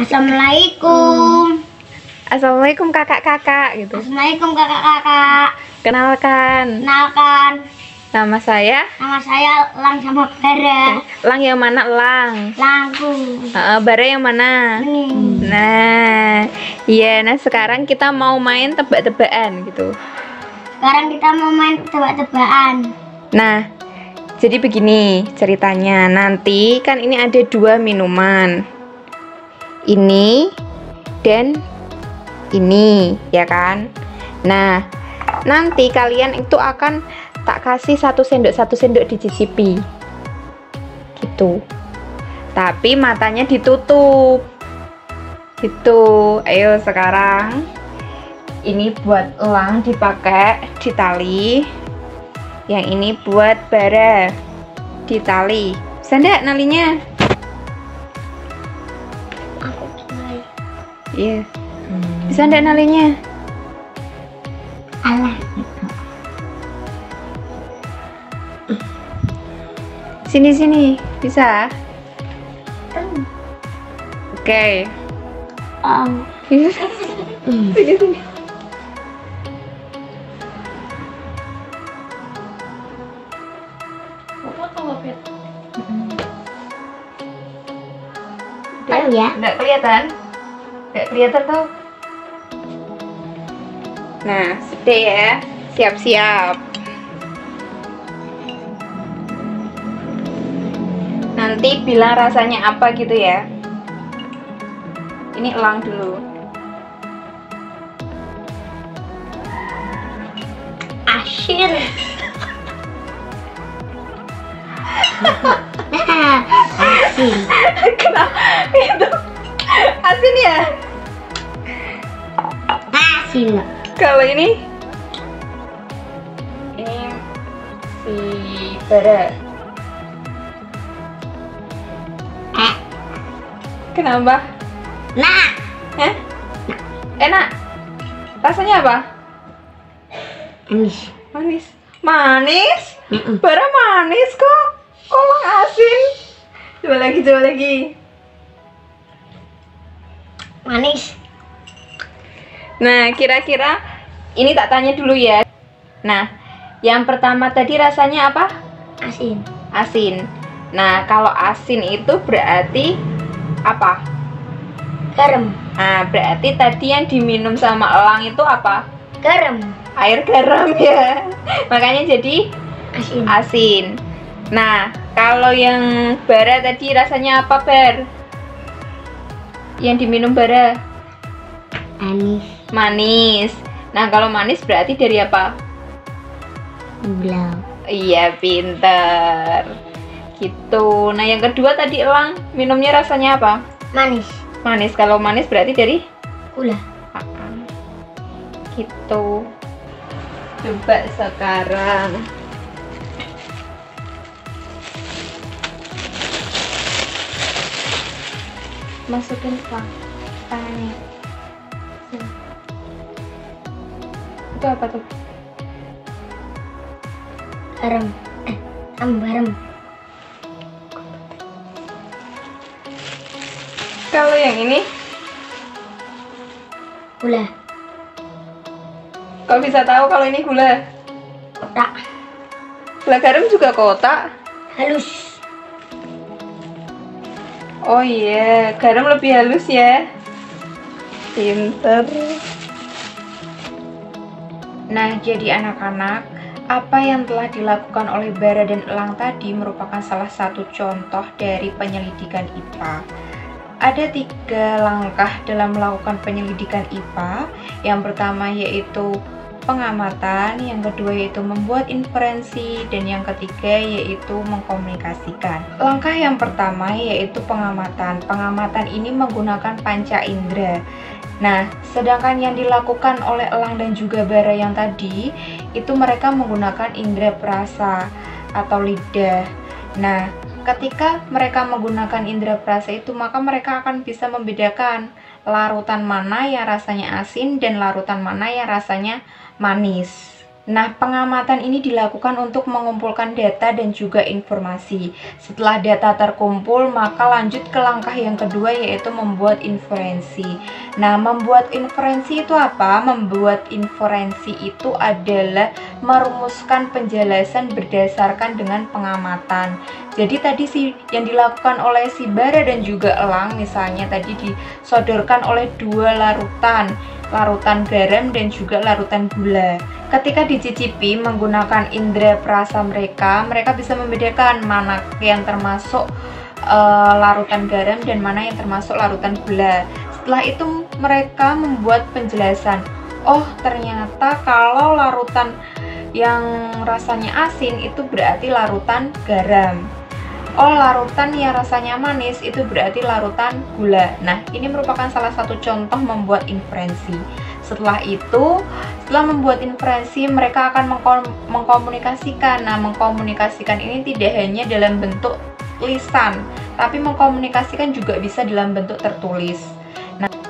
Assalamualaikum. Assalamualaikum kakak-kakak gitu. Assalamualaikum kakak-kakak. Kenalkan. Nama saya Lang sama Bara. Lang yang mana Lang? Langku. Bara yang mana? Nah, iya. Nah sekarang kita mau main tebak-tebakan gitu. Sekarang kita mau main tebak-tebakan. Nah, jadi begini ceritanya. Nanti kan ini ada 2 minuman. Ini dan ini, ya kan? Nah, nanti kalian itu akan tak kasih 1 sendok dicicipi gitu, tapi matanya ditutup gitu. Ayo sekarang ini buat Elang dipakai di tali, yang ini buat Bara di tali. Bisa ndak nalinya? Aku mulai. Iya. Bisa ndak nalinya? Alah. Sini bisa. Oke. Sini. Ya. Nggak kelihatan? Nggak kelihatan tuh. Nah, sudah ya. Siap-siap. Nanti bilang rasanya apa gitu ya. Ini Elang dulu. Asin. Asin. Kenapa itu? Asin ya? Asin. Kalau ini si Bara. Kenapa? Nah. Hah? Enak. Rasanya apa? Manis. Manis? Bara manis kok. Elang asin. Coba lagi. Manis. Nah, kira-kira ini tak tanya dulu ya. Nah, yang pertama tadi rasanya apa? Asin. Asin. Nah, kalau asin itu berarti apa? Garam. Nah, berarti tadi yang diminum sama Elang itu apa? Garam. Air garam ya. Makanya jadi Asin. asin. Nah, kalau yang Bara tadi rasanya apa, Bar? Yang diminum Bara? Manis. Manis. Nah, kalau manis berarti dari apa? Gula. Iya, pinter. Gitu. Nah, yang kedua tadi Elang minumnya rasanya apa? Manis. Manis. Kalau manis berarti dari Gula. gitu. Coba sekarang masukin tangannya. Sini. Itu apa tuh? Garam. Garam. Kalau yang ini Gula. kau bisa tahu kalau ini gula? Kotak. Gula garam juga kotak. Halus. Oh iya, garam lebih halus ya. Pinter. Nah, jadi anak-anak, apa yang telah dilakukan oleh Bara dan Elang tadi merupakan salah satu contoh dari penyelidikan IPA. Ada 3 langkah dalam melakukan penyelidikan IPA. Yang pertama yaitu pengamatan, yang kedua yaitu membuat inferensi, dan yang ketiga yaitu mengkomunikasikan. Langkah yang pertama yaitu pengamatan. Pengamatan ini menggunakan panca indera. Nah, sedangkan yang dilakukan oleh Elang dan juga Bara yang tadi itu mereka menggunakan indera perasa atau lidah. Nah, ketika mereka menggunakan indera perasa itu, maka mereka akan bisa membedakan larutan mana yang rasanya asin dan larutan mana yang rasanya manis. Nah, pengamatan ini dilakukan untuk mengumpulkan data dan juga informasi. Setelah data terkumpul, maka lanjut ke langkah yang kedua, yaitu membuat inferensi. Nah, membuat inferensi itu apa? Membuat inferensi itu adalah merumuskan penjelasan berdasarkan dengan pengamatan. Jadi tadi yang dilakukan oleh si Bara dan juga Elang, misalnya tadi disodorkan oleh dua larutan garam dan juga larutan gula. Ketika dicicipi menggunakan indera perasa mereka bisa membedakan mana yang termasuk larutan garam dan mana yang termasuk larutan gula. Setelah itu mereka membuat penjelasan. Oh, ternyata kalau larutan yang rasanya asin itu berarti larutan garam. Oh, larutan yang rasanya manis itu berarti larutan gula. Nah, ini merupakan salah satu contoh membuat inferensi. Setelah membuat inferensi, mereka akan mengkomunikasikan. Nah, mengkomunikasikan ini tidak hanya dalam bentuk lisan, tapi mengkomunikasikan juga bisa dalam bentuk tertulis.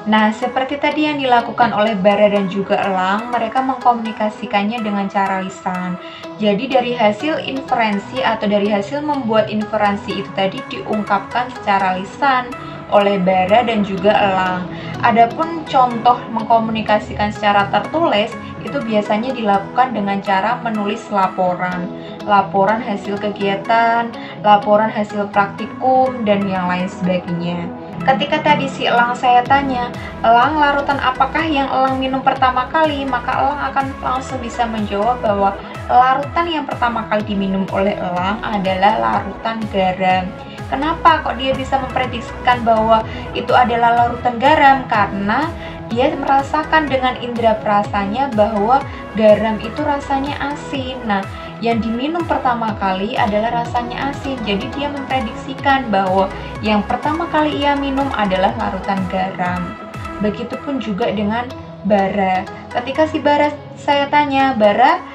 Nah, seperti tadi yang dilakukan oleh Bara dan juga Elang, mereka mengkomunikasikannya dengan cara lisan. Jadi dari hasil inferensi atau dari hasil membuat inferensi itu tadi diungkapkan secara lisan oleh Bara dan juga Elang. Adapun contoh mengkomunikasikan secara tertulis itu biasanya dilakukan dengan cara menulis laporan hasil kegiatan, laporan hasil praktikum, dan yang lain sebagainya. Ketika tadi si Elang saya tanya, Elang, larutan apakah yang Elang minum pertama kali? Maka Elang akan langsung bisa menjawab bahwa larutan yang pertama kali diminum oleh Elang adalah larutan garam. Kenapa kok dia bisa memprediksikan bahwa itu adalah larutan garam? Karena dia merasakan dengan indera perasanya bahwa garam itu rasanya asin. Nah, yang diminum pertama kali adalah rasanya asin. Jadi dia memprediksikan bahwa yang pertama kali ia minum adalah larutan garam. Begitupun juga dengan Bara. Ketika si Bara saya tanya, Bara,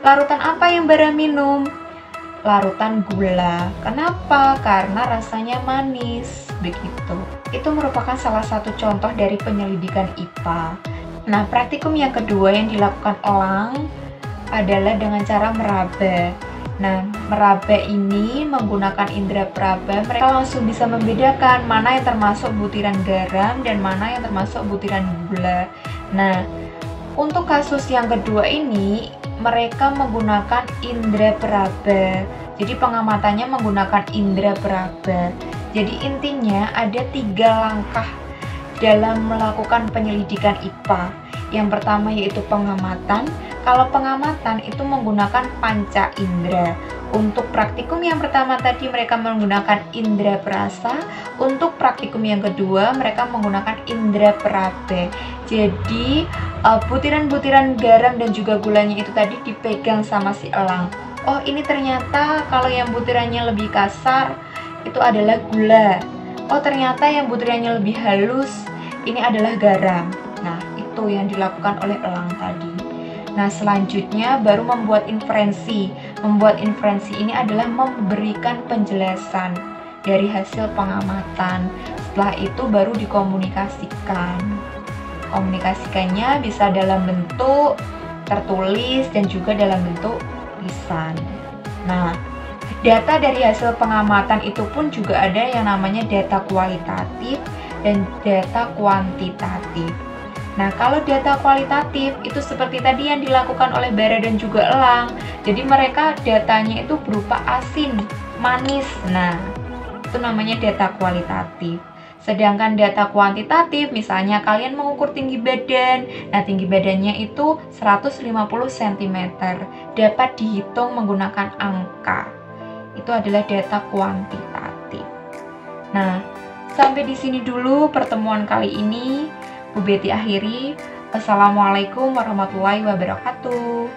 larutan apa yang Bara minum? Larutan gula. Kenapa? Karena rasanya manis. Begitu. Itu merupakan salah satu contoh dari penyelidikan IPA. Nah, praktikum yang kedua yang dilakukan Elang adalah dengan cara meraba. Nah, meraba ini menggunakan indera peraba, mereka langsung bisa membedakan mana yang termasuk butiran garam dan mana yang termasuk butiran gula. Nah, untuk kasus yang kedua ini, mereka menggunakan indera peraba. Jadi pengamatannya menggunakan indera peraba. Jadi intinya ada 3 langkah dalam melakukan penyelidikan IPA. Yang pertama yaitu pengamatan. Kalau pengamatan itu menggunakan panca indera. Untuk praktikum yang pertama tadi mereka menggunakan indera perasa. Untuk praktikum yang kedua mereka menggunakan indera peraba. Jadi butiran-butiran garam dan juga gulanya itu tadi dipegang sama si Elang. Oh, ini ternyata kalau yang butirannya lebih kasar itu adalah gula. Oh, ternyata yang butirannya lebih halus ini adalah garam. Nah, itu yang dilakukan oleh Elang tadi. Nah, selanjutnya baru membuat inferensi. Membuat inferensi ini adalah memberikan penjelasan dari hasil pengamatan. Setelah itu baru dikomunikasikan. Komunikasikannya bisa dalam bentuk tertulis dan juga dalam bentuk lisan. Nah, data dari hasil pengamatan itu pun juga ada yang namanya data kualitatif dan data kuantitatif. Nah, kalau data kualitatif itu seperti tadi yang dilakukan oleh Bara dan juga Elang. Jadi mereka datanya itu berupa asin, manis. Nah, itu namanya data kualitatif. Sedangkan data kuantitatif, misalnya kalian mengukur tinggi badan. Nah, tinggi badannya itu 150 cm. Dapat dihitung menggunakan angka. Itu adalah data kuantitatif. Nah, sampai di sini dulu pertemuan kali ini. Bu Betty akhiri. Wassalamualaikum warahmatullahi wabarakatuh.